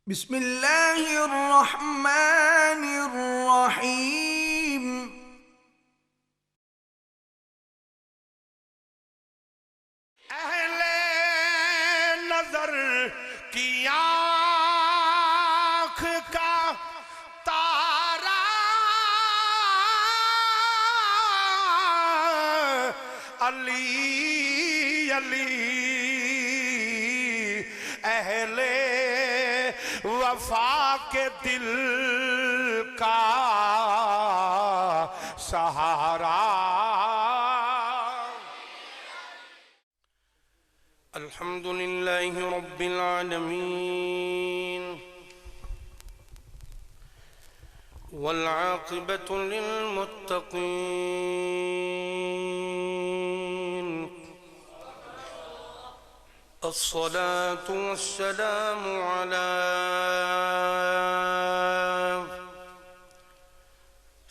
بسم اللہ الرحمن الرحیم۔ اہل نظر کی آنکھ کا تارا علی علی، اہل وفا کے دل کا سہارا۔ الحمد للہ رب العالمین والعاقبۃ للمتقین، الصلاة والسلام على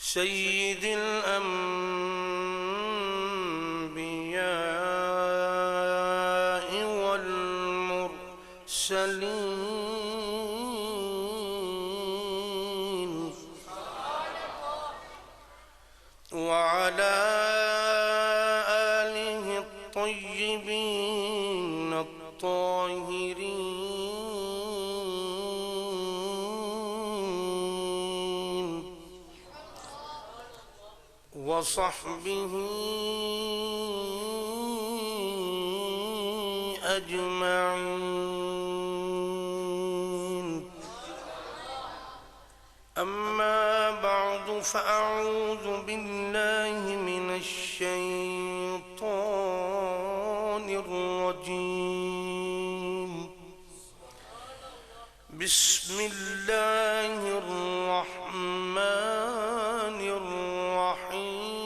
سید الانبیاء والمرسلین، وعلى آلہ الطیبین الطاہرین، وصحبہ اجمعین۔ اما بعد فاعوذ باللہ من الشیطان الرجیم، بسم اللہ الرحمن الرحیم۔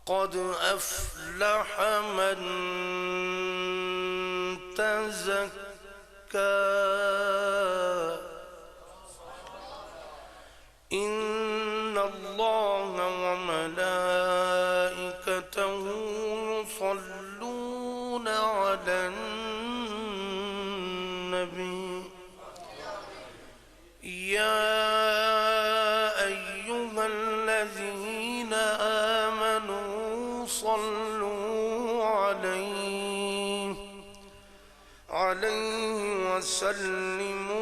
قد افلح من تزكى إن الله وملائكته يصلون على النبي، يا أيها الذين آمنوا صلوا عليه وسلموا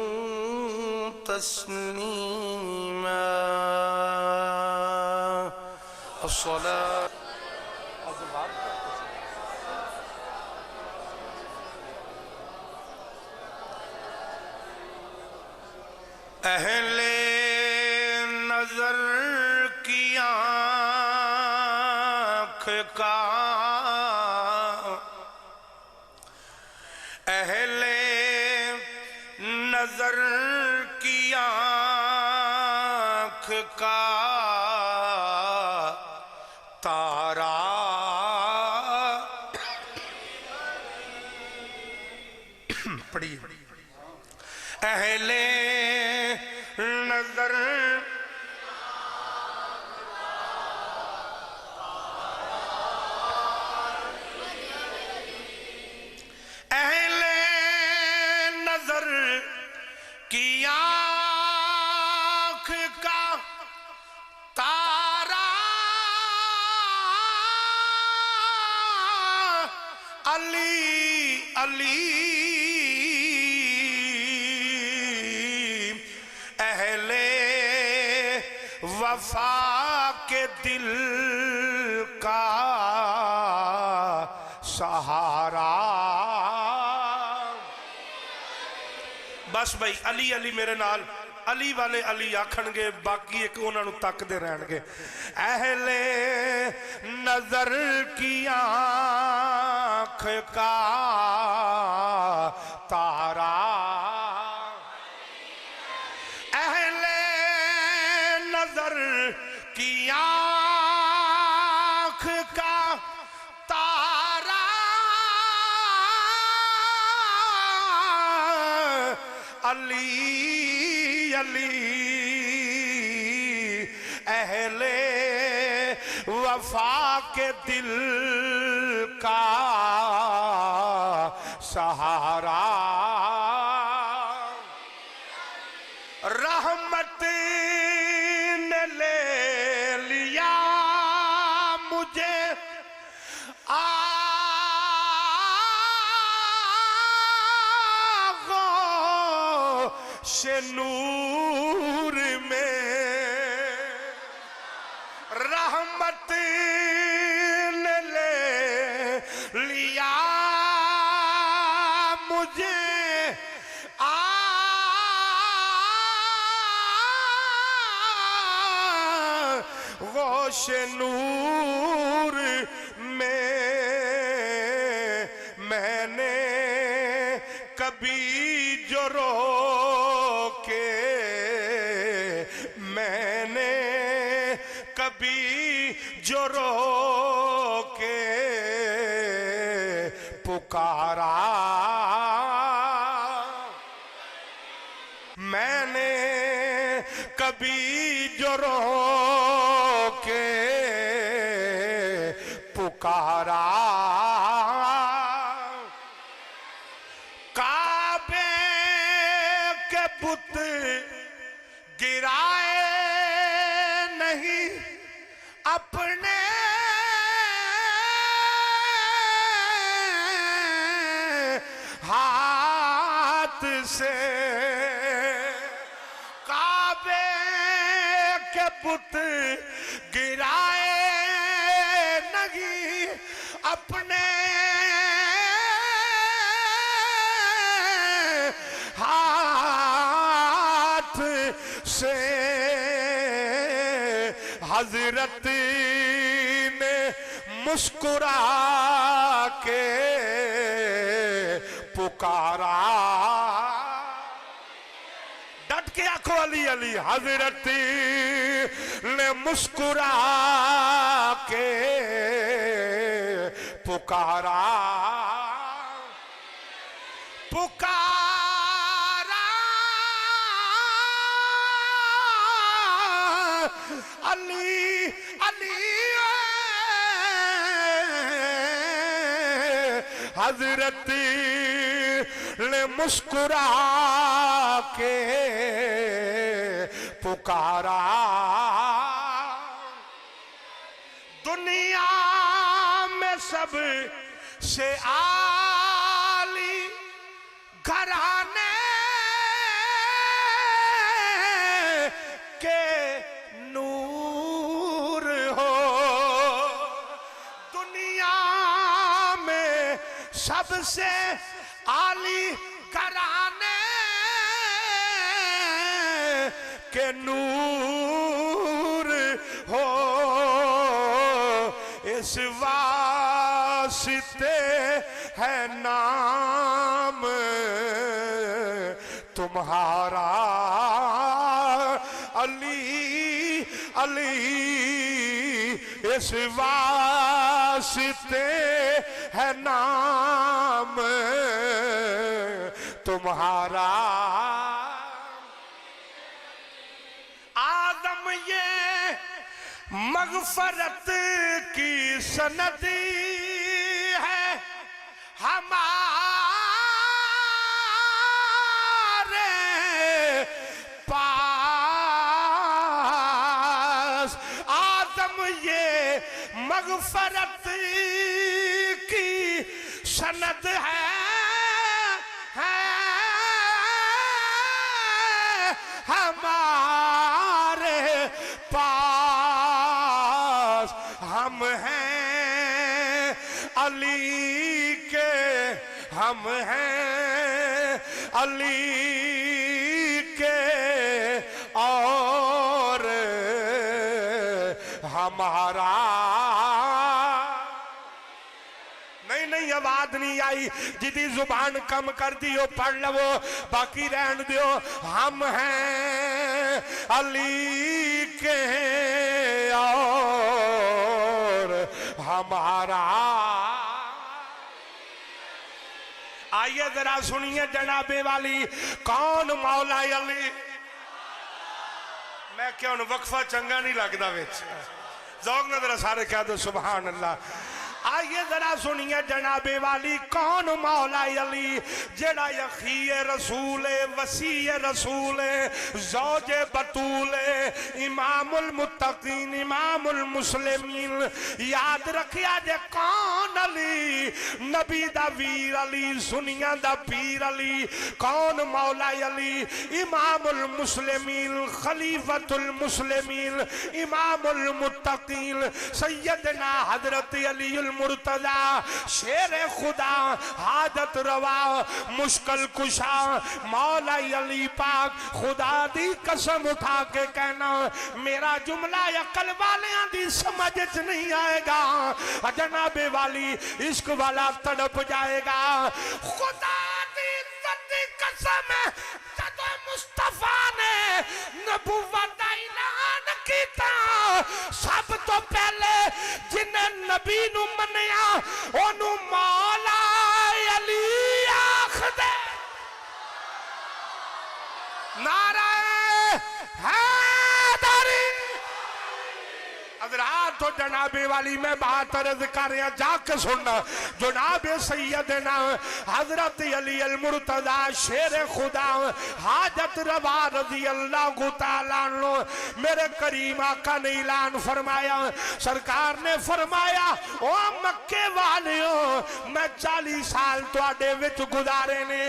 تسلیما۔ الصلاة اہل نظر کی آنکھ کا، اہل نظر کی آنکھ کا تارا پڑھی، اہل نظر کی آنکھ کا تارا علی علی، اہل وفا کے دل کا سہارا۔ بس بھائی علی علی میرے نال، علی والے علی آکھن گے، باقی ایک انہاں نوں تک دے رہن گے۔ اہل نظر کی آنکھ کا تارا، اہل نظر کی آنکھ کا تارا علی علی، اہل وفا کے دل کا सहारा रहमत ने ले लिया मुझे आगोश नूर में रहमत ने ले लिया मुझे आगोश नूर में मैंने कभी जो रो के मैंने कभी जो रो के पुकारा मैंने कभी जो रो के पुकारा काबे के बुत गिराए नहीं अपने हाथ से काबे के बुत गिराए नहीं अपने हाथ से हजरत ने मुस्कुरा के पुकारा डट के आंखों अली अली हजरत ने मुस्कुरा के पुकारा पुकारा अली अली हजरत ने मुस्कुरा के पुकारा दुनिया में सब से आली घराने के नूर हो दुनिया में सबसे आली घराने के नूर हो इस वास्ते है नाम तुम्हारा अली अली इस वास्ते है नाम तुम्हारा आदम ये मगफरत की सनदी है हमारे पास आदम ये मगफरत की सनद है हमारे पास हम हैं अली के हम हैं अली के और हमारा नहीं आवाज नहीं आई जिदी जुबान कम कर दियो पढ़ लो बाकी रहन दियो हम हैं अली के और हमारा आइए जरा सुनिए जनाबे वाली कौन मौला अली मैं क्या वक्फा चंगा नहीं लगता विच ज़ौक़ ना जरा सारे कह दो सुभान अल्लाह آئیے ذرا سنیے جناب والی کون مولا علی جڑا یخی رسول وسیع رسول زوج بطول امام المتقین امام المسلمین یاد رکھیا جے کون علی نبی دا ویر علی سنیا دا پیر علی کون مولا علی امام المسلمین خلیفۃ المسلمین امام المتقین سیدنا حضرت علی المرتضی شیر خدا حاجت روا مشکل کشا مولا علی پاک خدا دی قسم اٹھا کے کہنا میرا جملہ عقل والیاں دی سمجھ نہیں آئے گا جناب والی عشق والا تڑپ جائے گا خدا دی عزت دی قسم جدو مصطفیٰ نے نبوت اعلان کیتا سب تو پہلے جنہیں نبی نو منیا انہوں مولا علی آخدے نعرہ حیدری حضرات تو جناب والی میں بات عرض کر رہا جا کے سننا جناب سیدنا حضرت علی المرتضی شیر خدا حاجت روا رضی اللہ تعالیٰ عنہ میرے کریم آقا نے اعلان فرمایا سرکار نے فرمایا او مکے والیوں میں 40 سال تواڈے وچ گزارے نے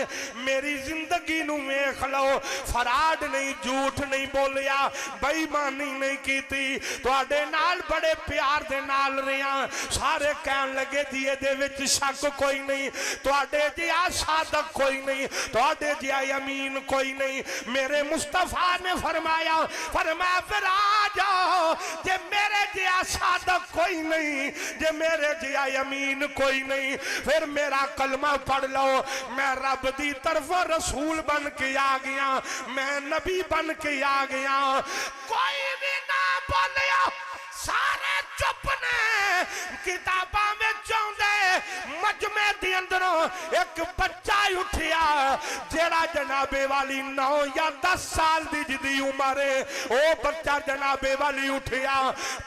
میری زندگی نو ویکھ لو فراڈ نہیں جھوٹ نہیں بولیا بے ایمانی نہیں کیتی تواڈے نال بڑے پیار دے نال رہیاں سارے کہن لگے دیے دے وچ شک کوئی نہیں تواڈے جیا صادق کوئی نہیں تواڈے جیا یمین کوئی نہیں میرے مصطفیٰ نے فرمایا پھر آ جاؤ جے میرے جیا صادق کوئی نہیں جے میرے جیا یمین کوئی نہیں پھر میرا کلمہ پڑھ لو میں رب دی طرف رسول بن کے آ گیا میں نبی بن کے آ گیا کوئی بھی نہ بولیا سارے چپ نے کتاباں میں چاہندے مجمع دی اندروں ایک بچہ اٹھیا جیڑا جناب والی 9 یا 10 سال دی جدی عمرے او بچہ جناب والی اٹھیا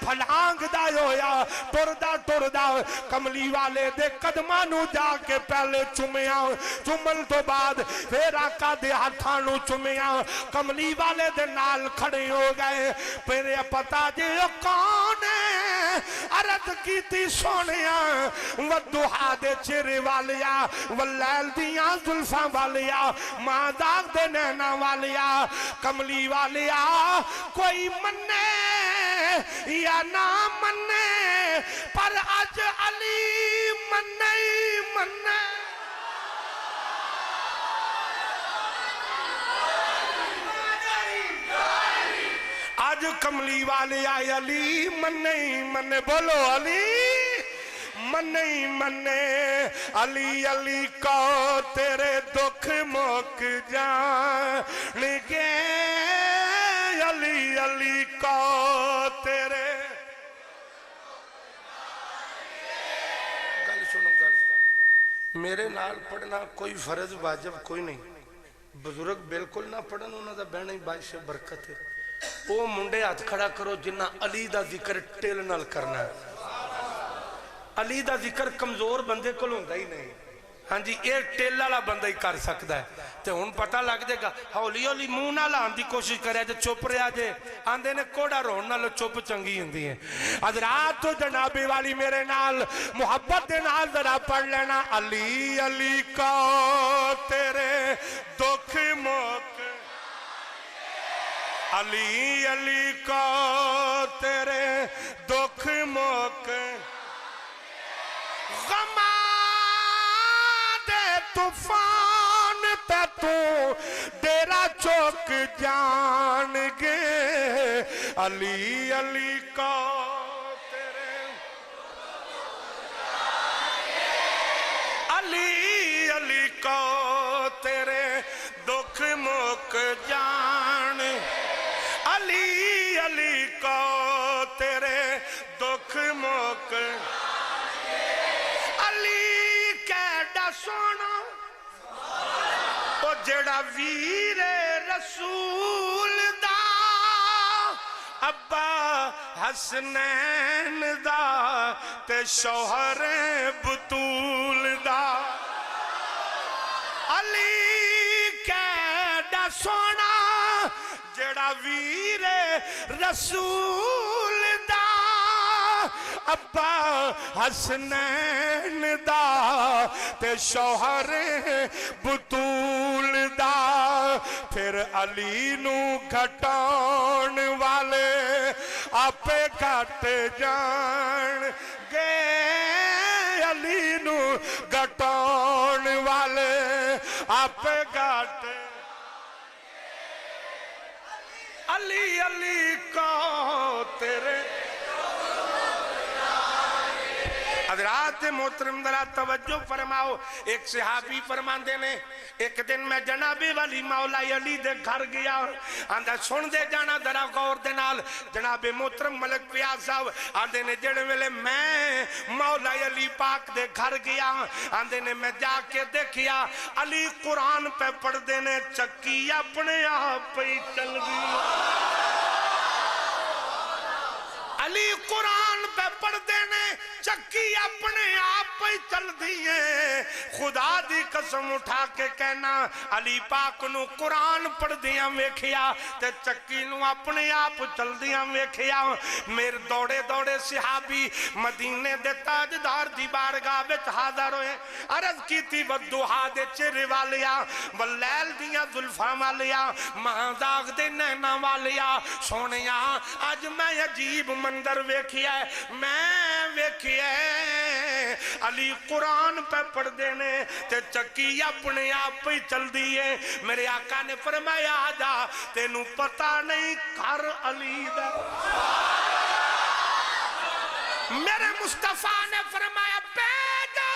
پھلانگ دا ہویا ٹردا کملی والے دے قدماں نو جا کے پہلے چومیا چومن تو بعد پھر آقا دے ہاتھاں نو چومیا کملی والے دے نال کھڑے ہو گئے پھر پتہ جے کون عرض کیتی سونیا ودوحا دے چہرے والیا واللیل دیاں زلفاں والیا ماں داغ دے نینا والیا کملی والیا کوئی مننے یا نہ مننے پر اج علی مننے مننے آج کملی والے آئے علی مننے بولو علی مننے علی علی کو تیرے دکھ موک جان گے علی علی کو تیرے گل سنو میرے نال پڑھنا کوئی فرض واجب کوئی نہیں بزرگ بالکل نہ پڑھن انہوں دا بہنا ہی باعث برکت ہے او منڈے ہاتھ کھڑا کرو جنہ علی دا ذکر ٹیل نال کرنا ہے علی دا ذکر کمزور بندے کو لوں گا ہی نہیں ہاں جی یہ ٹیل والا بندہ ہی کر سکتا ہے تے ہن پتہ لگ دے گا ہولی ہولی منہ نہ لاؤن دی کوشش کرے تے چپ رہا جے آندے نے کوڑا رون نال چپ چنگی ہوندی ہے حضرات تو جناب والی میرے نال محبت دے نال ذرا پڑھ لینا علی علی کو تیرے دکھ موک علی علی کو تیرے دکھ موک غما دے طوفان تے تو ڈیرا چوک جان گے علی علی کو تیرے علی علی کو تیرے دکھ موک جان علی علی کو تیرے دکھ موک علی کیڈا سونا او جڑا ویر رسول دا ابا حسنین دا تے شوہر بطول دا علی کیڈا سونا جڑا ویر رسول دا ابا حسنین دا تے شوہر بطول دا پھر علی نو گھٹان والے آپے گھٹ جان گے علی نو گھٹان والے آپے گھٹ علی علی کو تیرے حضرات محترم ذرا توجہ فرماؤ ایک صحابی فرماندے نے ایک دن میں جناب والی مولا علی دے گھر گیا آندہ سن دے جانا ذرا غور دے نال جناب محترم ملک پیاز صاحب آندے نے جڑے ویلے میں مولا علی پاک دے گھر گیا آندے نے میں جا کے دیکھیا علی قرآن پہ پڑھ دے نے چکی اپنے آپ پہ چل گئی علی قرآن پہ پڑھ دینے چکی اپنے آپ پہ چل دیئے خدا دی قسم اٹھا کے کہنا علی پاک نو قرآن پڑھ دیاں ویکھیا تے چکی نو اپنے آپ چل دیاں ویکھیا میرے دوڑے دوڑے صحابی مدینے دے تاجدار دی بارگاہ وچ حاضر ہوئے عرض کی تھی ودوہا دے چہرے والیا واللیل دیاں زلفاں والیا مہنداغ دے نینا والیا سونیا آج میں عجیب منظر ویکھیا ہے میں ویکھیا علی قرآن پہ پڑھ دینے تے چکی اپنے آپ پہ چل دیئے میرے آقا نے فرمایا آجا تینوں پتہ نہیں کر علی دا میرے مصطفیٰ نے فرمایا بیجا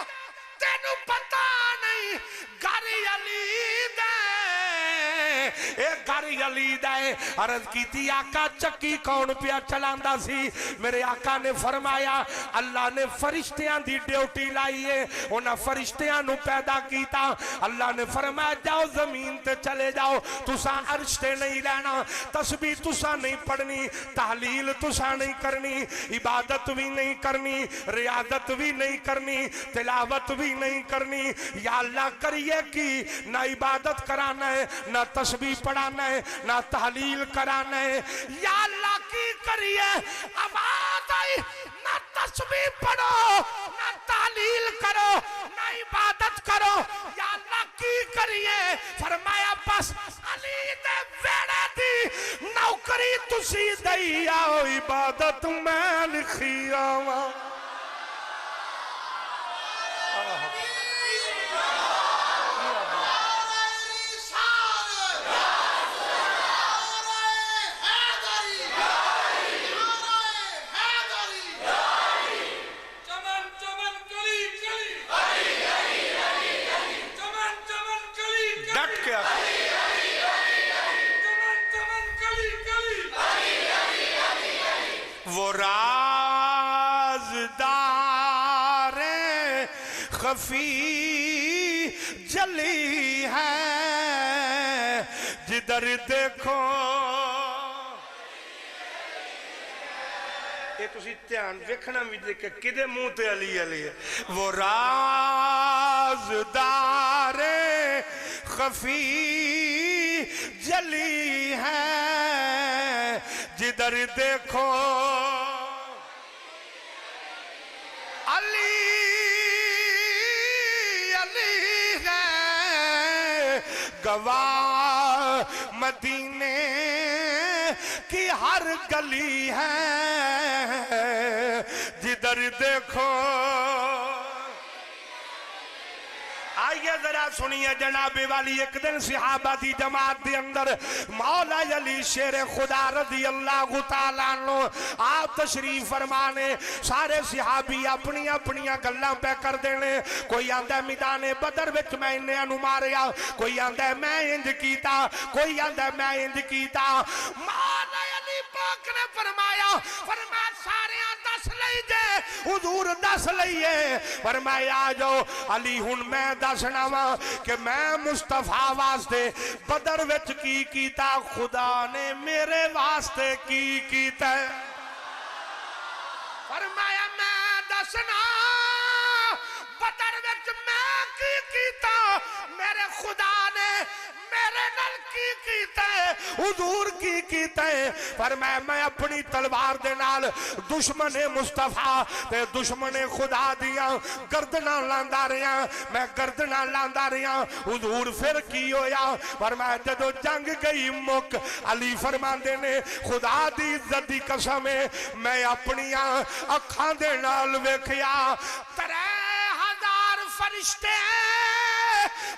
تینوں پتہ نہیں گھر علی دا ایک گھر علی دا عرض کی تھی آقا چکی کون پیا چلاندہ سی میرے آقا نے فرمایا اللہ نے فرشتیاں دی ڈیوٹی لائیے انہاں فرشتیاں نو پیدا کیتا اللہ نے فرمایا جاؤ زمین تے چلے جاؤ تساں عرش تے نہیں لینا تسبیح تساں نہیں پڑھنی تحلیل تساں نہیں کرنی عبادت بھی نہیں کرنی ریاضت بھی نہیں کرنی تلاوت بھی نہیں کرنی یا اللہ کریے کی نہ عبادت کرانا ہے نہ تسبیح پڑھانا ہے نہ تحلیل کرانا ہے یا اللہ کی کریے آواز آئی نہ تسبیح پڑھو نہ تحلیل کرو نہ عبادت کرو یا اللہ کی کریے فرمایا بس علی دے ویڑے دی نوکری تسی دئی آؤ عبادت میں لکھی آواں وہ رازدار خفی جلی ہے جدھر دیکھو یہ تسی دھیان ویکھنا بھی دیکھ کدے منہ تے علی علی ہے وہ رازدار خفی جلی ہے جدھر دیکھو علی علی ہے گواہ مدینے کی ہر گلی ہے جدھر دیکھو آئیے ذرا سنیے جناب والی ایک دن صحابہ دی جماعت دی اندر مولا علی شیر خدا رضی اللہ تعالیٰ عنہ آپ تشریف فرمانے سارے صحابی اپنی اپنی گلاں پہ کر دینے کوئی آندہ میدان بدر وچ میں انہیں انو ماریا کوئی آندہ میں انج کیتا کوئی آندہ میں انج کیتا مولا علی پاک نے فرمایا سارے دس لئیے حضور دس لئیے فرمایا آجو علی ہن میں دسنا وا کہ میں مصطفیٰ واسطے بدر وچ کی کیتا خدا نے میرے واسطے کی کیتا ہے. فرمایا میں دسنا بدر وچ میں کی کیتا میرے خدا نے میرے نال کی کیتا ہے حضور کی کیتا ہے فرمایا میں اپنی تلوار دے نال دشمن مصطفیٰ تے دشمن خدا دیاں گردناں لاندا رہیا میں گردناں لاندا رہیا حضور پھر کی ہویا فرمایا جدو جنگ گئی مک علی فرماندے نے خدا دی عزت دی قسم ہے میں اپنی اکھاں دے نال ویکھیا 3000 فرشتے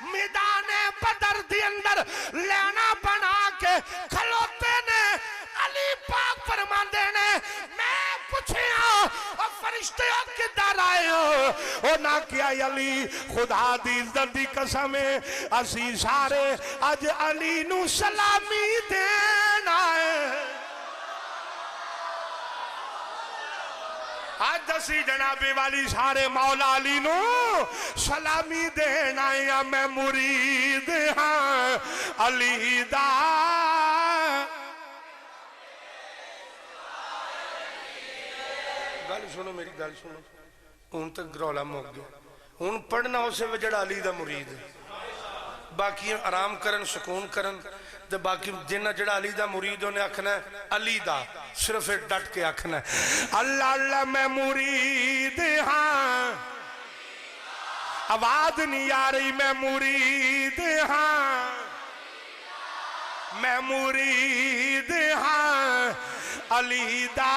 میدان بدر دی اندر لینا بنا کے کھلوتے نے علی پاک فرماندے نے میں پوچھیا او فرشتے کدھر آئے ہو او نہ کیا علی خدا دی عزت دی قسم ہے اسی سارے اج علی نو سلامی دین آئے آج دسی جناب والی سارے مولا علی نو سلامی دینا یا میں مرید ہاں علی دا گل سنو میری گل سنو ہوں تک رولا مک گیا ہوں پڑھنا اسے وجڑا علی دا مرید باقی آرام کرن سکون کرن تے باقی جنہ جڑا علی دا مرید ہونے آکھنا ہے علی دا صرف ڈٹ کے آکھنا ہے اللہ اللہ میں مرید ہاں آواز نہیں آ رہی میں مرید ہاں میں مرید ہاں علی دا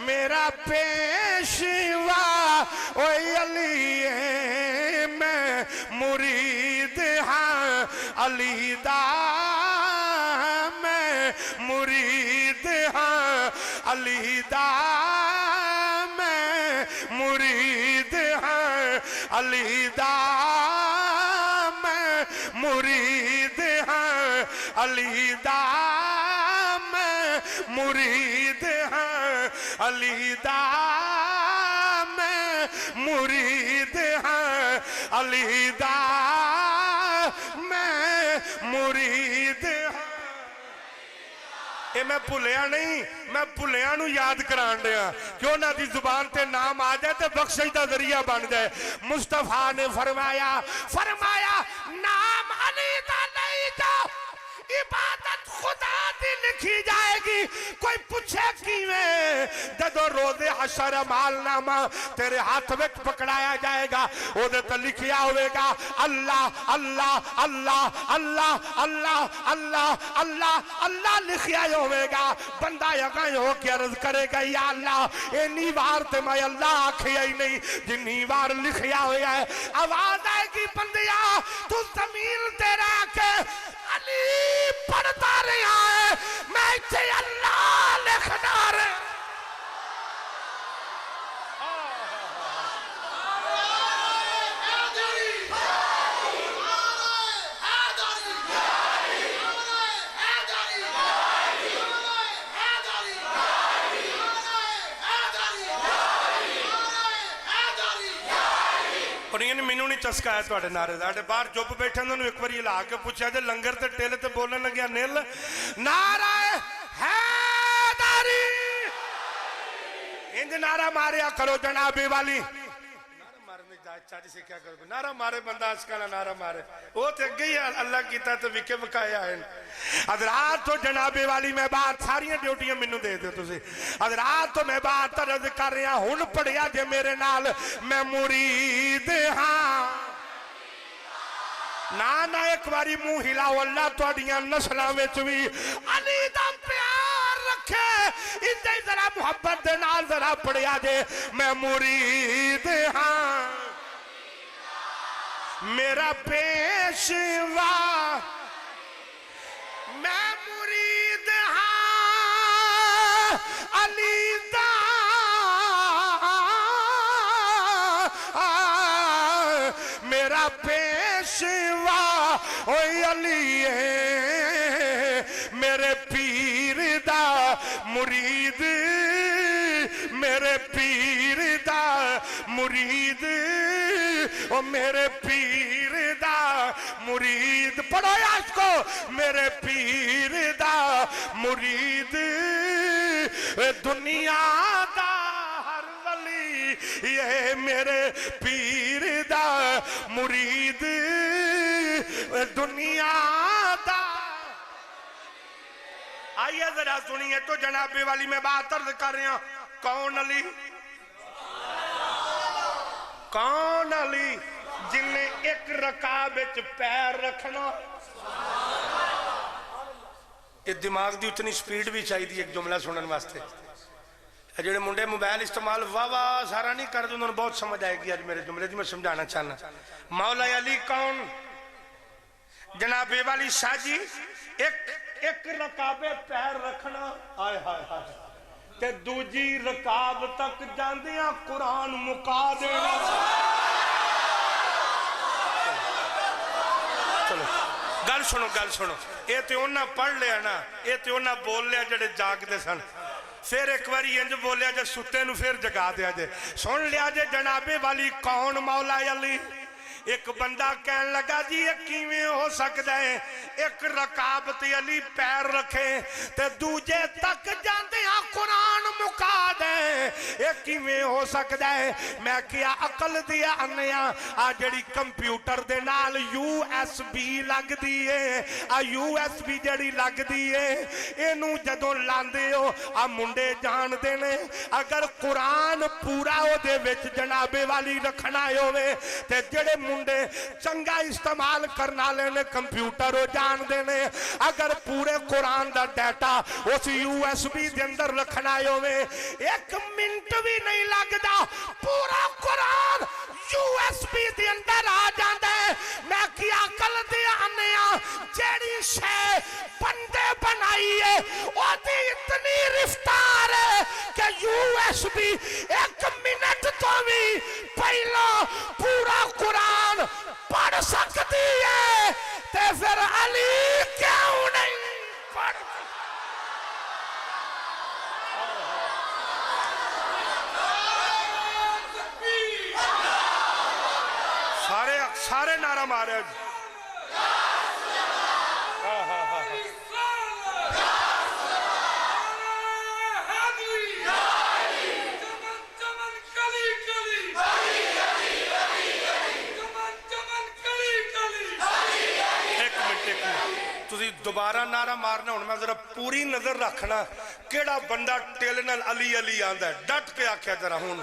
میرا پیشوا اوے علی ہے میں مرید ہاں علی دا میں مرید ہاں علی دا میں مرید ہاں علی دا میں مرید ہاں علی دا میں مرید ہاں علی دا میں مرید ہاں علی دا میں مرید ہاں اے میں بھولیا نہیں میں بھولیا نو یاد کران دیا کیوں نہ دی زبان تے نام آ جائے تے بخشش دا ذریعہ بن جائے مصطفیٰ نے فرمایا نام علی دا نہیں جاؤ عبادت خدا دی لکھی جائے گی کوئی پوچھے کیویں جدو روز حشر مال نامہ تیرے ہاتھ میں پکڑایا جائے گا وہ تے لکھیا ہوئے گا اللہ اللہ اللہ اللہ اللہ اللہ اللہ اللہ لکھیا ہوئے گا بندہ یقین ہو کے عرض کرے گا یا اللہ اینی بار تے میں اللہ آکھیا ہی نہیں جنی بار لکھیا ہویا ہے آواز آئے گی بندیا تو زمین تیرا کے علی پڑھتا رہا ہے میں اچھے اللہ لکھنا رہا اور یہ مینوں نہیں چسکا ہے توڑے نعرے داڑے باہر چپ بیٹھے انہوں نے ایک بار یہ لا کے پوچھا جے لنگر تے ٹیلے تے بولنے لگیا نیل نعرہ حیدری انج نعرہ ماریا کرو جنابی والی نعرہ مارنے چاچی سے کیا کرو نعرہ مارے بندہ اسکالا نعرہ مارے وہ تے گئی اللہ کیتا تو وکے وکایا ہے حضرات تو جنابی والی میں بات ساری ڈیوٹیاں منوں دے دے تسی حضرات تو میں بات عرض کر رہا ہن پڑھیا جے میرے نال میں مرید ہاں نانا ایک باری منہ ہلاؤ اللہ تواڈیاں نسلاں وچ وی علی دا پیار رکھے اندے ذرا محبت دے نال ذرا پڑھیا جے میں مرید ہاں میرا پیشوا میں مرید ہاں علی دا میرا پیشوا اوے علی ہے میرے پیر دا مرید میرے پیر دا مرید او میرے پیر دا مرید پڑھو یا اس کو میرے پیر دا مرید दुनिया दा हर वली ये मेरे पीर दा मुरीद दुनिया दा। आइए जरा सुनिए तो जनाबे वाली मैं बात अर्ज कर रहा हूं। कौन अली? कौन अली जिन्हें एक रकाब विच पैर रखना। ये दिमाग की उतनी स्पीड भी चाहिए एक जुमला सुनने वास्ते। जेडे मुंडे मोबाइल इस्तेमाल वाह वाह सारा नहीं करते उन्होंने बहुत समझ आएगी आज मेरे जुमले की मैं समझाना चाहना। मौला अली कौन? जनाबे वाली शाह जी एक रकाबे पैर रखना हाय हाय हाय ते दूजी रकाब तक जांदियां कुरान मुका देना। चलो गल सुनो ये तो उन्हें पढ़ लिया ना, ये तो उन्हें बोल लिया जेडे जागते सन। फिर एक बार इंज बोलिया जे सुते नूं फिर जगा दिया जे। सुन लिया जे जनाबे वाली कौन? मौला अली। एक बंदा कहन लगा जी ये किवें हो सकता है एक रकाब ते अली पैर रखे ते दूजे तक जाते कुरान मुका दे, ये किवें हो सकता है? मैं क्या अकल दिया अन्या आ जड़ी कंप्यूटर दे नाल USB लगदी है, आ USB जड़ी लगदी है इनू जदों लांदे हो आ मुंडे जानदे ने अगर कुरान पूरा ओदे विच जनाबे वाली रखना होवे ते जेड़े मुंडे चंगा इस्तेमाल करने वाले ने कंप्यूटर हो जानते ने अगर पूरे कुरान का डाटा उस USB के अंदर रखना होवे 1 मिनट भी नहीं लगता पूरा कुरान USB के अंदर आ जाता है। मैं क्या अकल दे आने जेड़ी शे बंदे बनाई है ओदी इतनी रफ्तार है कि USB 1 मिनट तो भी पहला पूरा कुरान पढ़ सकती है ते फिर अली क्यों नहीं पढ़? सारे नारा मारे। दोबारा नारा मारना हूं मैं जरा पूरी नजर रखना केड़ा बंदा टिल नाल अली अली आंदा है डट के आख्या जरा हूं।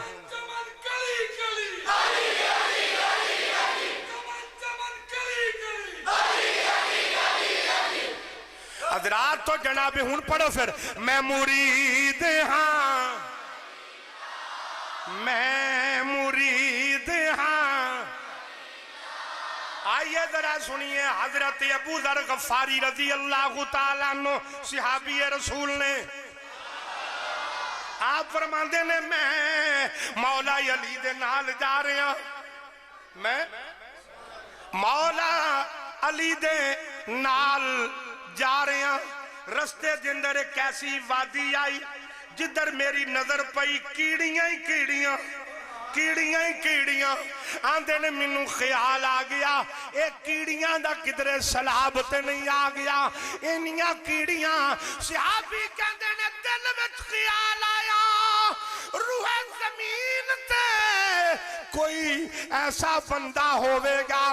हजरात तो जनाबे हूं पढ़ो फिर। मैं मुरीद हाँ, मैं मुरीद हाँ। आइए जरा सुनिए हजरत अबू जर गफारी रजी अल्लाह तआला अन्हु सहाबी रसूल ने आप फरमाते ने मैं मौला अली दे नाल जा रहा, मैं मौला अली दे नाल जा रहा। रस्ते के अंदर एक ऐसी वादी आई जिधर मेरी नजर पई कीड़ियां ही कीड़ियां कीड़ियां ही कीड़ियां आंदे ने मैनू ख्याल आ गया ये कीड़ियां दा किधरे सलाब ते नहीं आ गया इन्नियां कीड़ियां। सहाबी कहंदे ने दिल विच ख्याल आया रूह जमीन ते कोई ऐसा बंदा होवेगा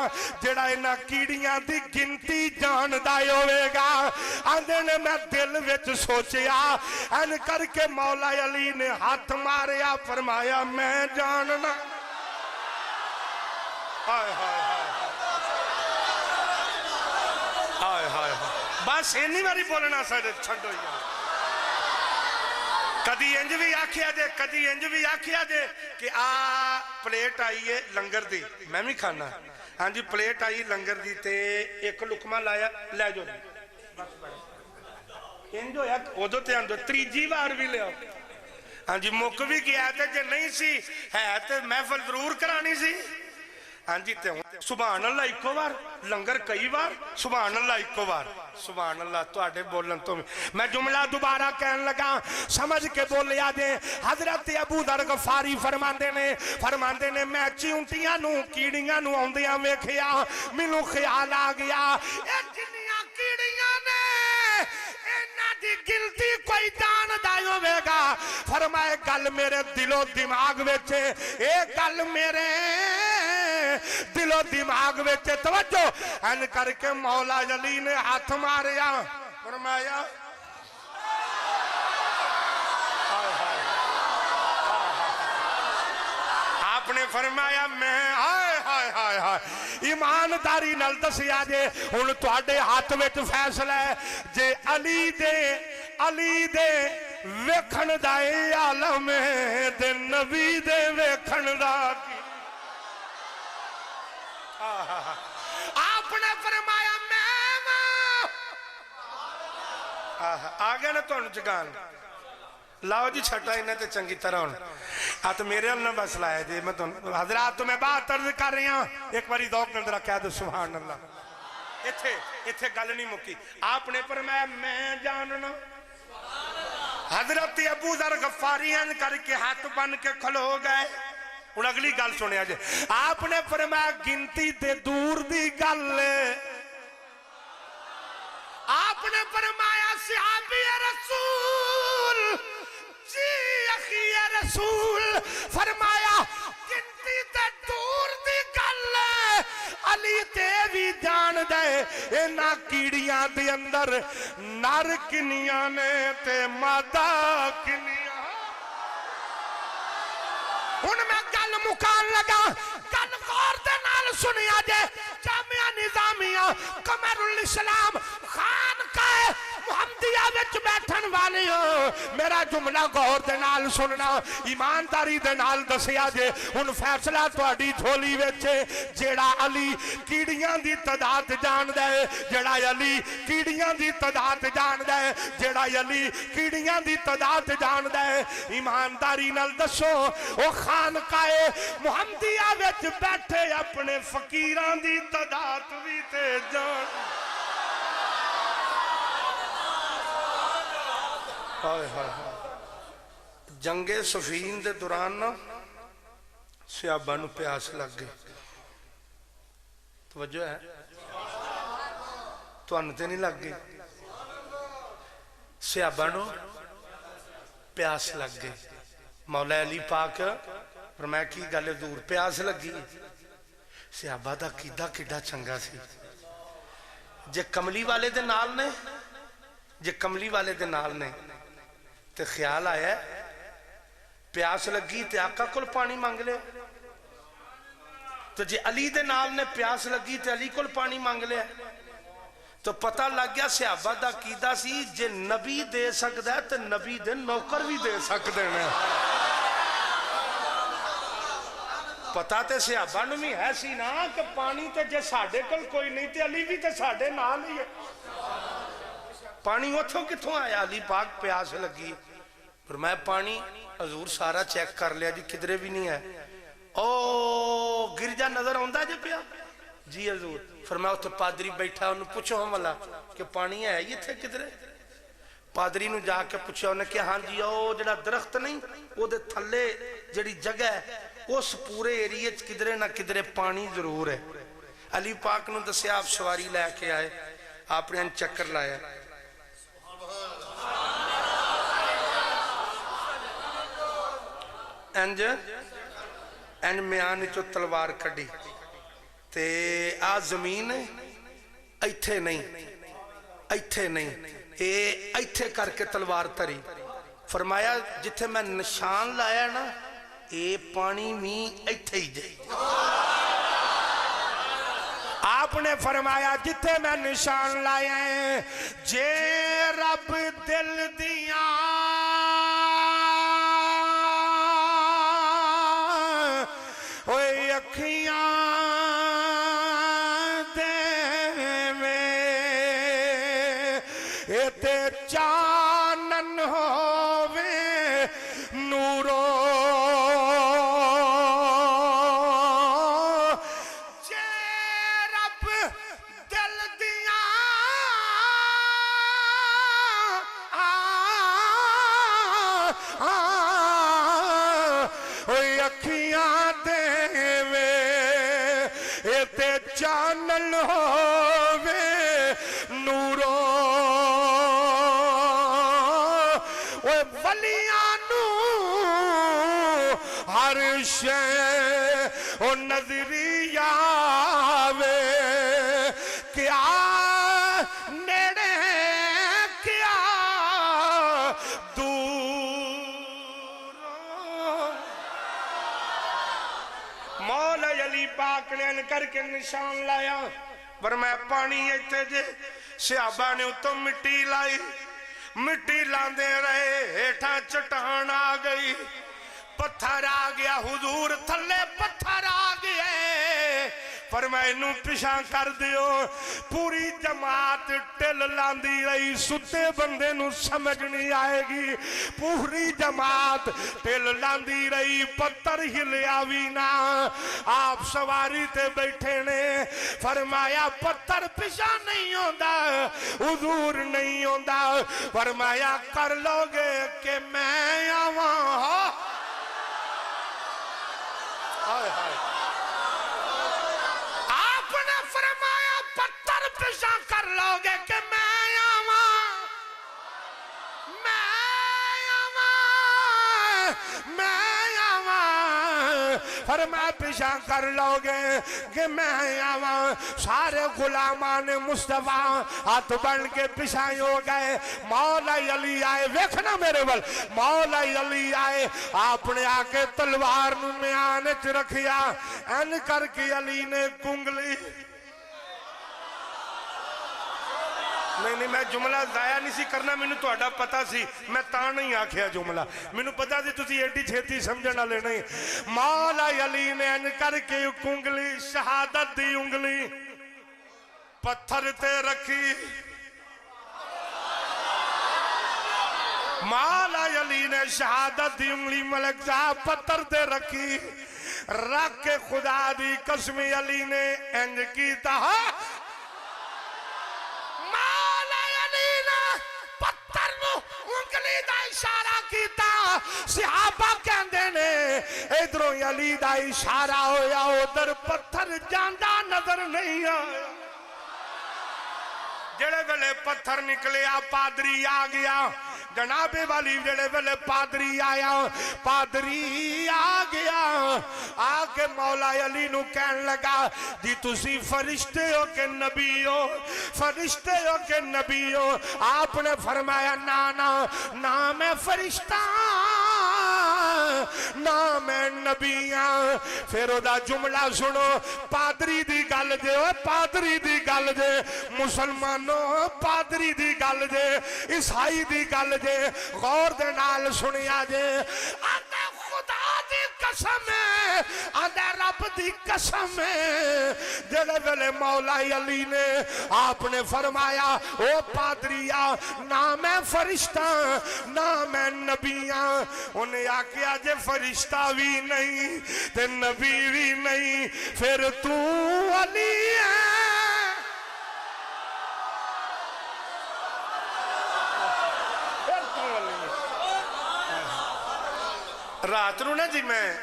जेड़ा इन्हां कीड़ियां दी गिनती जानदा होवेगा। आंदे ने मैं दिल विच सोचिया एन करके मौला अली ने हाथ मारिया फरमाया मैं जानना। हाय हाय हाय हाय बस इन्नी बारी बोलना सारे छड्डो यार। कदी इंज भी आखिया जे कदी इंज भी आखिया जे कि आ प्लेट आई है लंगर दी मैं भी खाना। हाँ जी प्लेट आई लंगर दी ते एक लुकमा लाया लै जाओ इंज होया उदो ध्यान दो तीजी बार भी लिया। हाँ जी मुक भी गया ते जे नहीं सी है ते महफल जरूर करानी सी। हाँ जी सुभान अल्लाह इको बार लंगर कई बार सुभान अल्लाह इको बार सुभान अल्लाह तुहाडे बोलन तो मैं जुमला दोबारा कहन लगा समझ के बोलिया जे। हजरत अबू दर गफारी फरमांदे ने मैं चिंटियां नू कीड़ियां नू आउंदियां वेखिया मैनू ख्याल आ गया ए जिन्नियां कीड़ियां ने इन्हां दी गिनती कोई जान दा होवेगा। फरमाए गल मेरे दिलो दिमाग विच, ये गल मेरे दिलो दिमाग विच। तवज्जो एन करके मौला अली ने हाथ मारिया, फरमाया आपने फरमाया मैं हाय हाय हाय हाय ईमानदारी नाल दसिया जे हुण तुहाडे हाथ विच फैसला है जे अली दे वेखण दा आलम है ते नबी दे वेखण दा की। आपने फरमाया मैं आ गया ना तुहानू जगान। लाओ जी छटा इन्हें ते चंगी तरह हुण आ तो मेरे अल ना बस लाया जी। मैं तुम हजरात तो मैं बात अर्ज कर रही हूं, एक बारी दौक ने अंदर कह दो सुभान अल्लाह। इथे इथे गल नहीं मुकी। आपने फरमाया मैं जानना। हजरत अबू जर गफ्फारी करके हाथ बन के खलो गए। हुण अगली गल सुनिया जे। आपने फरमाया गिनती ते दूर दी गल। आपने फरमाया सहाबी रसूल जी अखी रसूल, फरमाया गिनती ते दूर दी गल अली ते भी जान दे इन्हां कीड़ियां दे अंदर नर किनियां ने ते मादा किनियां। हुण मैं गल मुकान लगा, गल गौर दे नाल सुनिया जे। जामिया निजामिया कमरुल इस्लाम खान का मुहम्मदिया विच बैठन वाले हो, मेरा जुमला गौर दे नाल सुनना, ईमानदारी दे नाल दसिया जे। हुण फैसला तुहाडी झोली विच। जेड़ा अली कीड़ियां दी तादाद जानदा है, जेड़ा अली कीड़ियां दी तादाद जानदा है, जेड़ा अली कीड़ियां दी तादाद जानदा है, ईमानदारी नाल दसो ओ खानकाए मुहम्मदिया विच बैठे अपने फकीरां दी तादाद भी ते जान। हाय हाय जंगे सफीन दे दौरान ना सहाबा नू प्यास लग गई। तवज्जो है तुहानू ते नहीं लग गई? सहाबा नू प्यास लग गई। मौला अली पाक फरमाया की गल दूर प्यास लगी। सहाबा दा कीदा किड्डा चंगा सी। जे कमली वाले दे नाल ने, जे कमली वाले दे नाल ने ते ख्याल आया प्यास लगी ते आका कोल पानी मांग लिया। तो जे अली दे नाल ने प्यास लगी ते अली कोल पानी मांग लिया। तो पता लग गया सहाबा दा कीदा सी, जे नबी दे सकदा ते नबी दे नौकर भी दे सकदे ने। पता ते सहाबा नू भी है सी ना कि पानी ते जे साडे कोल कोई नहीं ते अली भी ते साडे नाल ही है। पानी उथों किथों आया? अली पाक प्यास लगी पर मैं पानी हजूर सारा चेक कर लिया जी किधरे भी नहीं है। ओ गिरजा नजर आंदा जे पिया जी हजूर। फिर मैं उत्थे पादरी बैठा उन्हें पूछो हमला कि पानी है इत्थे किधरे? पादरी नू जाके पूछा उन्हें कि हाँ जी ओ जड़ा दरख्त नहीं वो थले जड़ी जगह है उस पूरे एरिए किधरे ना किधरे पानी जरूर है। अली पाक नू दसिया आप सवारी लैके आए, आपने चक्कर लाया। इंज इंज म्यान चो तलवार कड़ी ते आ जमीन इत्थे नहीं इत्थे नहीं ए इत्थे करके तलवार तरी। फरमाया जिथे मैं निशान लाया ना ये पानी भी इत्थे ही जाए। आपने फरमाया जिथे मैं निशान लाया है जे रब दिल दिया अखियां देवे ते चानन होवे नूरो जे रब दिल दिया अखियां देवे ते चानन होवे नूरो। او نظری آوے کیا نیڑے کیا دور مولا علی پاک نے ان کر کے نشان لایا پر میں پانی ایتھے جے صحابہ نے اتوں مٹی لائی مٹی لاندے رہے ہیٹھا چٹان آ گئی پتھر آ گیا حضور تھلے پتھر آ گئے فرمائے نو پیشاں کر دیو پوری جماعت ٹل لاندی رہی ستے بندے نو سمجھ نہیں آئے گی پوری جماعت ٹل لاندی رہی پتھر ہلیا بھی نہ آپ سواری تے بیٹھے نے فرمایا پتھر پیشاں نہیں ہوندا حضور نہیں ہوندا فرمایا کر لو گے کہ میں آواں ہائے ہائے آپ نے فرمایا پتھر پیشاں کر لو گے کہ میں آواں فرمایا پیشاں کر لو گے کہ میں آواں سارے غلامان مصطفیٰ ہاتھ بن کے پیشاں ہو گئے مولا علی آئے ویکھنا میرے ول مولا علی آئے آپ نے آ کے تلوار نو میان وچ رکھیا این کر کے علی نے کنگلی نہیں میں جملہ ضائع نہیں سی کرنا مینوں تہاڈا پتہ سی میں تاں نہیں آکھیا جملہ مینوں پتہ سی تسی ایڈی چھیتی سمجھن والے نہیں مولا علی نے ان کر کے کنگلی شہادت دی انگلی پتھر تے رکھی مولا علی نے شہادت دی انگلی ملک صاحب پتھر تے رکھی رکھ کے خدا دی قسم علی نے انج کیتا اشارہ کیتا صحابہ کہندے نے ادھروں علی دا اشارہ ہویا ادھر پتھر جاندہ نظر نہیں آیا جڑے ویلے پتھر نکلیا پادری آ گیا جناب والی جڑے ویلے پادری آیا پادری آ گیا آ کے مولا علی نو کہن لگا جی تسی فرشتے ہو کہ نبی ہو فرشتے ہو کہ نبی ہو آپ نے فرمایا نا میں فرشتہ نا میں نبیاں پھر او دا جملہ سنو پادری دی گل جے پادری دی گل جے مسلمانوں پادری دی گل جے عیسائی دی گل جے غور دے نال سنیا جے آدھے خدا دی قسم ہے آدھے رب دی قسم ہے جڑے ویلے مولا علی نے آپ نے فرمایا او پادریا نہ میں فرشتہ نہ میں نبیاں انہیں آکیا جے فرشتہ بھی نہیں تے نبی بھی نہیں پھر تو علی ہے رات نو نا جی میں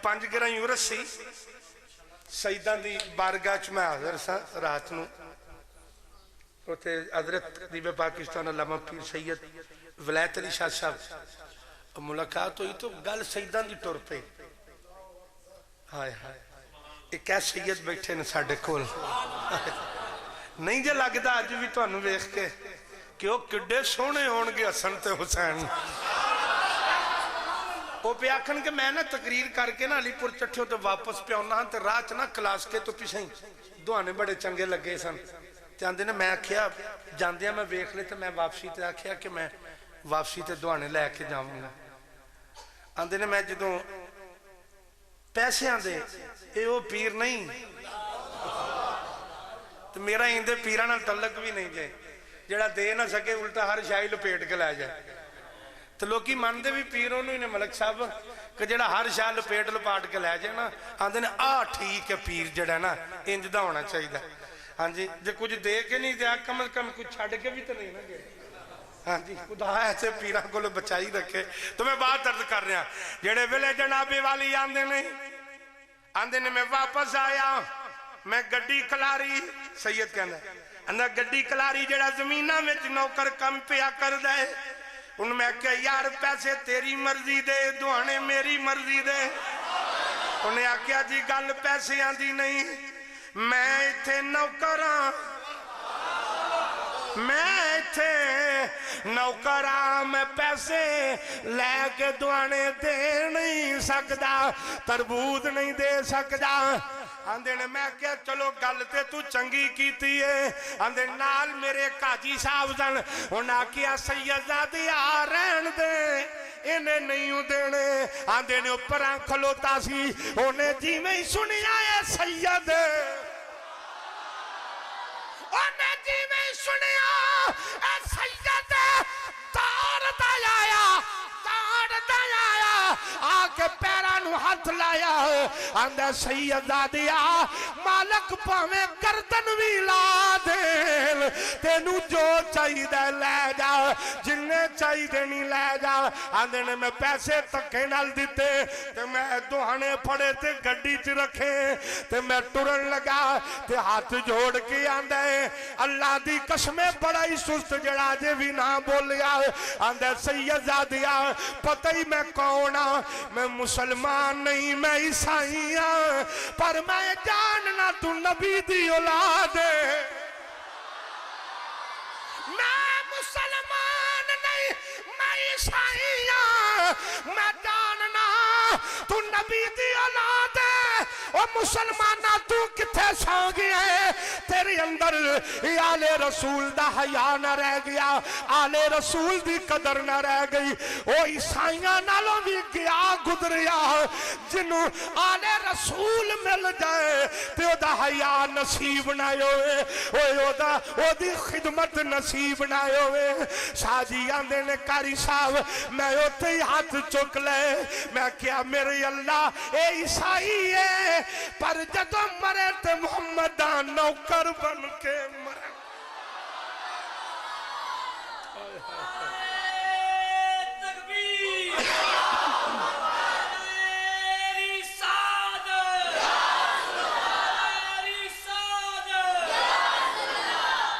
5 گرہ یوں رسی سیدان دی بارگاہ چ میں حاضر سا رات نو اوتھے حضرت خطیب پاکستان علامہ پیر سید ولایت علی شاہ صاحب ملاقات ہوئی تو گل سیدان دی ٹر پہ ہائے ہائے ایک ایس سید بیٹھے نے ساڑھے کول نہیں جے لگدا اج بھی تانوں ویکھ کے کہ وہ کڈے سونے ہون گے حسن تے حسین وہ پہ آکھن کہ میں نا تقریر کر کے نا علی پور چٹھیوں تے واپس پہ ہونا تے رات نا کلاس کے تو پیچھے دعانے بڑے چنگے لگے سن تے آندے نے میں آکھیا جاندیا میں ویکھ لے تے میں واپسی تے آکھیا کہ میں واپسی تے دعانے لے کے جاؤں گا آندے نے میں جدوں پیسے آندے اے وہ پیر نہیں تو میرا اندے پیرانہ تعلق بھی نہیں جائے جڑا دے نہ سکے الٹا ہر شاہی لپیٹ کے لے جائے تو لوگی ماندے بھی پیروں نے ملک صاحب کہ جڑا ہر شاہ لپیٹ لپاٹ کے لے جائے نا آندے نے ٹھیک ہے پیر جڑا نا انج دا ہونا چاہیے ہاں جی جے کچھ دے کے نہیں دیا کم از کم کچھ چھڑ کے بھی تو نہیں نا گئے ہاں جی خدا ایسے پیران کو لو بچائی رکھے تو میں بات عرض کر رہا جڑے ویلے جنابی والی آندے نے میں واپس آیا میں گڈی کلاری سید کہنا ہے اندر گڈی کلاری جڑا زمینہ میں نوکر کم پیا کر دے ان میں کہ یار پیسے تیری مرضی دے دعانے میری مرضی دے उन्हें आख्या जी गल पैसियां दी नहीं, मैं इत्थे नौकर हां, मैं इत्थे नौकर हां, मैं पैसे लैके दुआने दे नहीं सकदा, तरबूज नहीं दे सकदा। आंदे ने मैं क्या चलो गल ते तू चंगी कीती है। आंदे नाल मेरे काजी साहब सन, उन्हें आख्या सैयदजादी आ रहन दे, इन्हें नहीं देने। आंदे ने उपर खलोता सी, उन्हें जिवें ही सुनिया है सैयद, उन्हें जिवें ही सुनिया ए सैयद दौड़दा आया, दौड़दा आया, आके पैरां नूं हथ लाया। आंदा सैयदजादिया मालक भावें गर्दन भी ला दे, तेनू जो चाहिए लै जा, जिन्ने चाहिए नहीं लै जा। आंदे ने मैं पैसे धक्के नाल दिते ते मैं दुहाने फड़े ते गड्डी च रखे ते मैं टुरन लगा ते हाथ जोड़ के आंदा है अल्लाह दी कसमें बड़ा ही सुस्त जड़ा जे भी ना बोलिया। आंदा सैयदजादिया पता ही मैं कौन आ, मैं मुसलमान नहीं, मैं ईसाई हाँ, पर मैं जानना तू नबी दी औलाद है। मैं मुसलमान नहीं, मैं ईसाई हाँ, मैं जानना तू नबी दी औलाद है। ओ मुसलमाना तू किथे सौ गया है, तेरे अंदर आले रसूल दा हया न रह गया, आले रसूल दी कदर न रह गई। ओ ईसाइयां नालों भी गया गुजरिया, जिन्हों आले रसूल मिल जाए ते ओदा हया नसीब ना होए, ओदा ओदी खिदमत नसीब ना होए। साजी आंदे ने कारी साहब मैं उत्थे ही हाथ चुक ले, मैं क्या मेरे अल्लाह ए ईसाई है, पर जदों मरे ते मुहम्मद दा नौकर बन के मरे।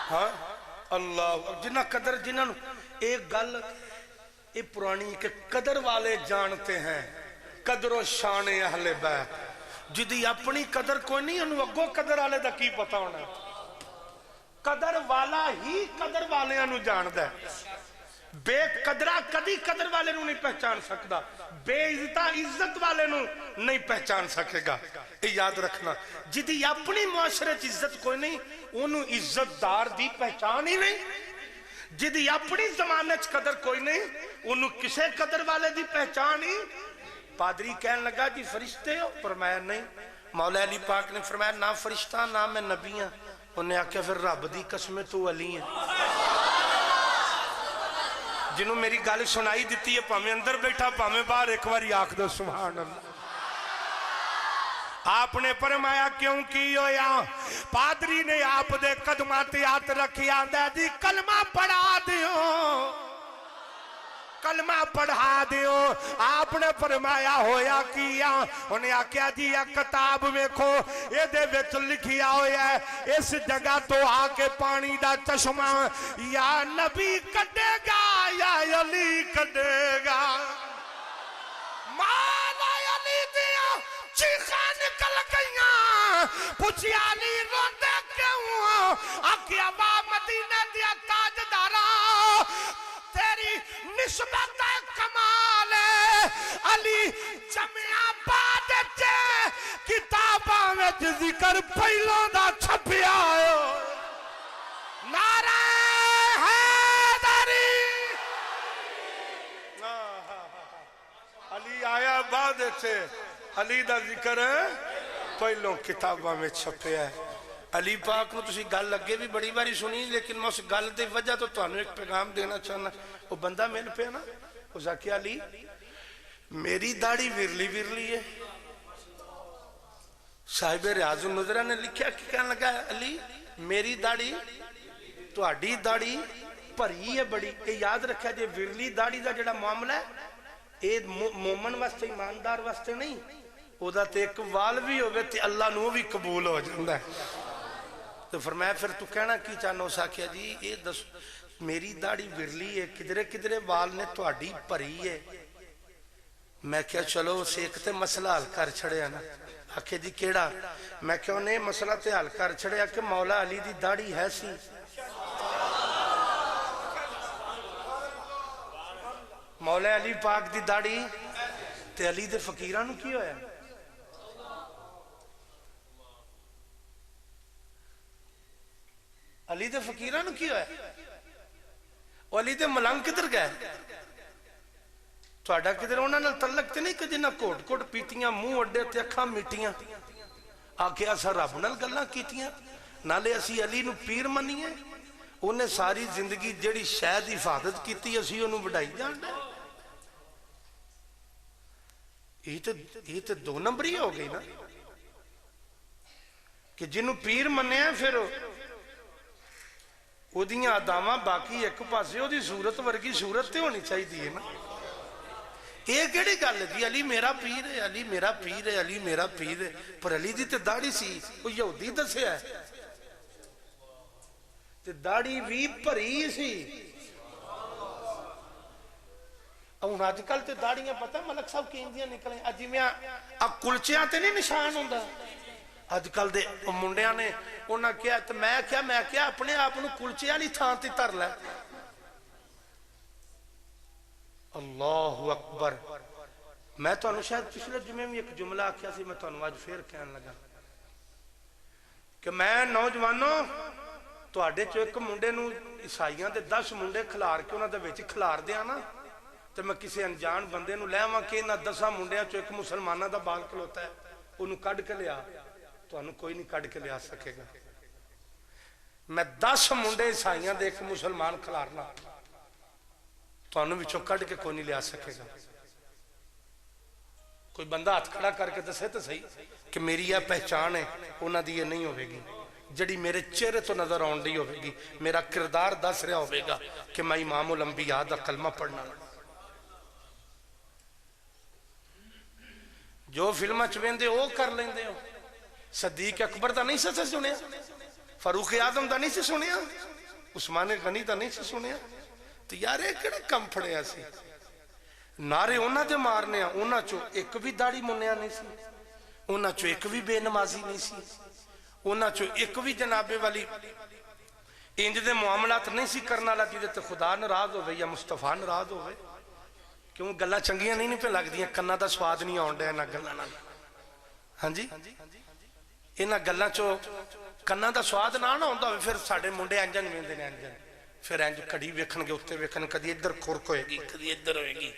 हाँ अल्लाह जिन्ना कदर, जिन्होंने एक गल ये पुरानी के कदर वाले जानते हैं, कदरों शान अहले बैत, जिदी अपनी कदर कोई नहीं उन्होंने अगो कदर वाले का की पता होना। कदर वाला ही कदर वाले जानता है, बेकदरा कदी कदर वाले नहीं पहचान सकता, बेइज्जता इज्जत वाले नहीं पहचान सकेगा। ये याद रखना, जिदी अपनी मुआशरे च इज्जत कोई नहीं उन्होंने इज्जतदार की पहचान ही नहीं, जिदी अपनी जमाने च कदर कोई नहीं उन्होंने किसे कदर वाले की पहचान ही। पादरी कहन लगा जी फरिश्ते हो, फरमाया नहीं। मौला अली पाक ने फरमाया ना फरिश्ता ना मैं नबी हाँ। उन्हें आख्या फिर रब दी कसम तू अली है। जिन्हों मेरी गल सुनाई दी है, भावें अंदर बैठा भावें बाहर, एक बार आख दो सुभान अल्लाह। आपने फरमाया क्यों की होया? पादरी ने आप दे कदमां ते हाथ रखी, आंदा जी कलमा पढ़ा दियो, कलमा पढ़ा दियो। आपने फरमाया होया किया? उन्हें आख्या जी यह किताब वेखो, ये विच लिखिया होया है इस जगह तो आके पानी दा चश्मा या नबी कढ़ेगा या अली कढ़ेगा। मौला अली दिया चीखा निकल गईया, पूछिया अली रोंदे क्यों? आख्या बा मदीने दिया ताजदारा तेरी निस्बत कमाल है। अली जमिया बाद किताबां विच जिक्र पहलों दा छपिया नारा हैदरी। अली आया बाद से, अली दा जिक्र पहलों किताबां में छपिया है। अली पाक को तुसी गल अगे भी बड़ी बारी सुनी, लेकिन मैं उस गल की वजह तो तुहानू एक पैगाम देना चाहना। वो बंदा मिल पे ना, उस आख्या अली मेरी दाढ़ी विरली विरली है। साहिब रियाजुन नुज़रा ने लिखा कि कहने लगा अली मेरी दाढ़ी तुहाडी दाढ़ी भरी है बड़ी। ये याद रखा जे विरली दाढ़ी का जिहड़ा मामला है ये मोमन वास्ते ईमानदार वास्ते नहीं, ओदा ते एक वाल भी होवे ते अल्लाह नूं भी कबूल हो जाता है। तो फरमाया फिर तू कहना की चाहना? उस आख्या जी ये दस मेरी दाढ़ी विरली है, किधरे किधरे वाल ने तुहाडी भरी है। मैं क्या चलो उस एक ते मसला हल कर छड़िया ना। आखे जी केड़ा? मैं क्या उन्हें मसला ते हल कर छड़िया कि मौला अली दी दाढ़ी है सी। मौला अली पाक दी दाढ़ी ते अली दे फकीरां नूं की होया? अली दे फकीरां नूं की होया? अली दे मलंग किधर गए? तुहाडा किधर उन्हां नाल तलक ते नहीं कि जिन्हां घोट घोट पीतियां, मुंह अड्डे ते अखां मीटियां, आखे असां रब नाल गल्लां कीतियां, नाले असी अली नूं पीर मन्नीए। उन्हें सारी जिंदगी जिहड़ी शै दी हिफाजत कीती असी उहनूं वढाई जाण डे। ये तो दो नंबरी हो गई ना कि जिन्हों पीर मन्निया फिर ओदियां अदावां बाकी एक पासे, ओदी सूरत वर्गी सूरत ते होनी चाहिए है ना। ये केड़ी गल है जी? अली मेरा पीर है, अली मेरा पीर है, अली मेरा पीर है। पर अली दी ते दाढ़ी सी, वो यहूदी दसिया ते दाढ़ी भी भरी सी। हुण अजकल ते दाड़ियां पता मलक साहब किंदियां निकले, जिवें आ कुलचियां ते नहीं निशान हुंदा अजकल दे मुंडियां ने। उन्हां कहा ते मैं क्या अपने आप नूं कुलचे वाली थां ते धर लै। अल्लाहु अकबर। मैं तुहानूं शायद पिछले जुमे भी एक जुमला आख्या सी, मैं तुहानूं अज फिर कहन लगा कि मैं नौजवानों तुहाडे चों एक मुंडे नूं ईसाइयां दे 10 मुंडे खिलार के उन्हां दे विच खिलार दियां ना, तो मैं किसी अनजान बंदे नूं लै आवां कि इन्हां 10 मुंडियां चों एक मुसलमानां दा बाल खलोता है, उन्होंने कढ़ के लिया, तुहानूं कोई नहीं कढ़ के लिया सकेगा। मैं 10 मुंडे ईसाइयां दे एक मुसलमान खिलारना, तुहानूं विचों कढ़ के कोई नहीं लिया सकेगा। कोई बंदा हाथ खड़ा करके दसे तो सही कि मेरी यह पहचान है, उन्हां दी ये नहीं होगी जिहड़ी मेरे चेहरे तो नजर आउण दी होगी, मेरा किरदार दस रहा होगा कि मैं इमामुल अंबिया दा कलमा पढ़ना। जो फिल्म च वेंदे वो कर लेंदे हो। सदीक अकबर का नहीं से सुनिया, फारूक आजम का नहीं से सुनिया, उस्मान गनी का नहीं से सुनिया। तो यार ये किहड़े कम फड़िया सी? नारे उन्हां दे मारने, उन्हां चों एक भी दाढ़ी मुन्निया नहीं सी, उन्हां चों एक भी बेनमाजी नहीं सी, उन्हां चों एक भी जनाबे वाली इंज दे मुआमलात नहीं सी करने वाला जिहदे ते खुदा नाराज होवे या मुस्तफा नाराज होवे। क्यों गल्लां चंगियां नहीं पे लगदियां, कन्ना दा स्वाद नहीं आउण डिया इन्हां गल्लां नाल। हाँ जी, इन्हां गल्लां चों कन्ना दा स्वाद ना आउंदा होवे फिर साडे मुंडे इंजन वेंदे ने, इंजन फिर इंज कड़ी वेखणगे, उत्ते वेखण, कदी इधर खुरक होएगी, कदी इधर होएगी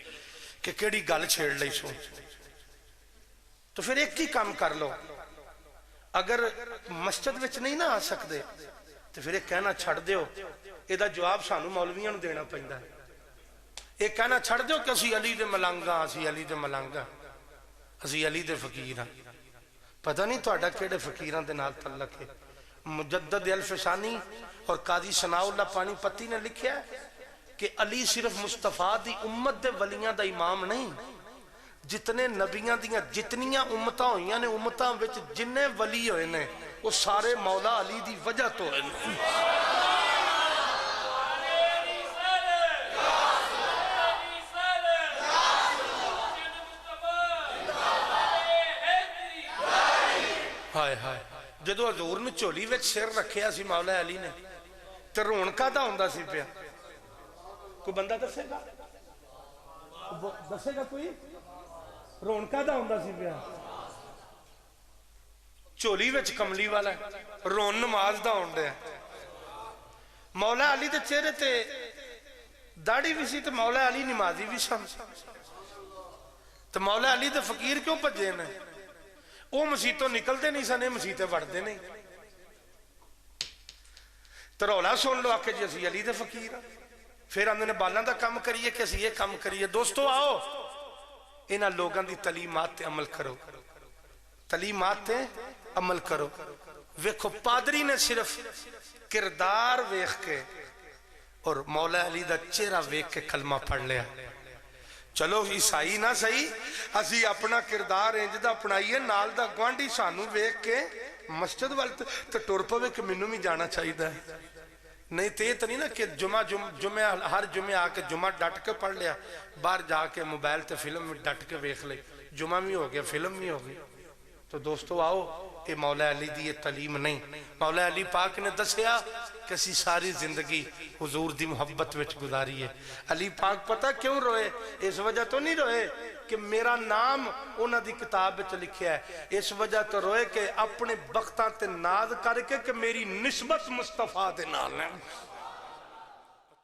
कि किहड़ी गल छेड़ लई सो। तो फिर एक ही काम कर लो, अगर मस्जिद विच नहीं ना आ सकते तो फिर एक कहना छड़ दिओ, इहदा जवाब सानू मौलवियां नूं देना पैंदा है। एक कहना छड़ दो कि असी अली दे मलंगा, असी अली दे मलंगा, असी अली दे फकीर हाँ। पता नहीं तुहाडा किहड़े फकीरां दे नाल तल्लक है। मुजद्दद अल-फसानी और काजी सनाउल्लाह पानीपती ने लिखा कि अली सिर्फ मुस्तफा दी उम्मत दे वलियां दा इमाम नहीं, जितने नबियां दियां जितनियां उम्मतां होईयां ने, उम्मतां विच जिन्ने वली होए ने वो सारे मौला अली दी वजह तो होए ने। हाय हाय, जदों हजूर ने झोली विच सिर रखिया सी मौला अली ने तो रोण काहदा हुंदा सी पिया? कोई बंदा दसेगा? दसेगा कोई? रोण काहदा हुंदा सी पिया? झोली विच कमली वाला, रोण नमाज दा होण दिया। मौला अली दे चेहरे ते दाढ़ी भी सी ते मौला अली नमाजी भी सन। तो मौला अली दे फकीर क्यों भजे ने? वो मसीतों निकलते नहीं सन, मसीते वड़ते नहीं। तो रौला सुन लो, आके जी असी अली दे फकीर हाँ। फिर आंदे ने बालां दा काम करिए कि असी ये काम करिए। दोस्तों आओ इन्हां लोगों की तलीमात ते अमल करो, तलीमात ते अमल करो। वेखो पादरी ने सिर्फ किरदार वेख के और मौला अली दा चेहरा वेख के कलमा पढ़ लिया। चलो ईसाई ना सही, असी अपना किरदार इंज दा अपनाइए, नाल दा गुआंढी सानू वेख के मस्जिद वाल तो टुर पवे कि मैनू भी जाना चाहिए। نہیں تو یہ تو نہیں نا کہ جمعہ ہر جمعہ آ کے جمعہ ڈٹ کے پڑھ لیا، باہر جا کے موبائل تے فلم میں ڈٹ کے ویکھ لے، جمعہ بھی ہو گیا فلم بھی ہو گئی۔ تو دوستو آؤ، یہ مولا علی دی یہ تعلیم نہیں۔ مولا علی پاک نے دسیا کہ اسی ساری زندگی حضور دی محبت وچ گزاری ہے۔ علی پاک پتہ کیوں روئے؟ اس وجہ تو نہیں روئے کہ میرا نام انہاں دی کتاب وچ لکھیا ہے، اس وجہ تو روئے کہ اپنے بختاں تے ناز کر کے کہ میری نسبت مصطفیٰ دے نال ہے۔